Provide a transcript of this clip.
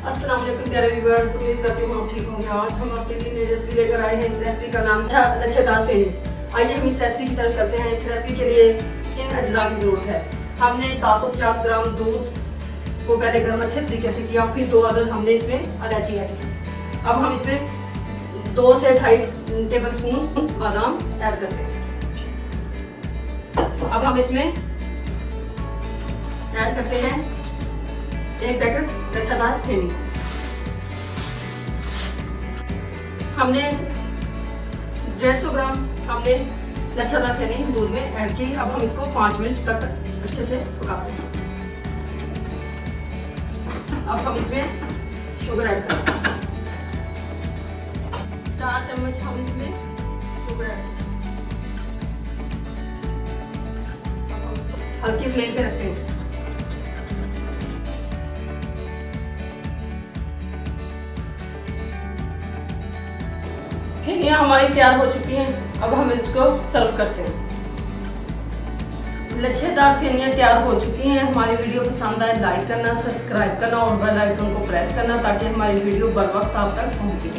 अस्सलाम वालेकुम प्यारे व्यूअर्स, उम्मीद करती हूँ आप ठीक होंगे। आज हम आपके लिए नई रेसिपी लेकर आए हैं। इस रेसिपी का नाम लच्छेदार फेनी। आइए हम इस रेसिपी की तरफ चलते हैं। इस रेसिपी के लिए किन अज्जा की जरूरत है। हमने 750 ग्राम दूध को पहले गर्म अच्छे तरीके से किया, फिर 2 अदद हमने इसमें इलायची ऐड की। अब हम इसमें 2 से 2.5 टेबल स्पून बादाम ऐड करते हैं। अब हम इसमें ऐड करते हैं 1 पैकेट लच्छेदार फेनी। हमने 150 ग्राम हमने लच्छेदार फेनी दूध में ऐड की। अब हम इसको 5 मिनट तक अच्छे से पकाते हैं। अब हम इसमें शुगर ऐड करते हैं। 4 चम्मच हम इसमें शुगर ऐड करते हैं। हल्की फ्लेम पे रखते हैं। फेनियाँ हमारी तैयार हो चुकी हैं। अब हम इसको सर्व करते हैं। लच्छेदार फेनियाँ तैयार हो चुकी हैं। हमारी वीडियो पसंद आए लाइक करना, सब्सक्राइब करना और बेल आइकन को प्रेस करना ताकि हमारी वीडियो बर वक्त आप तक पहुंचे।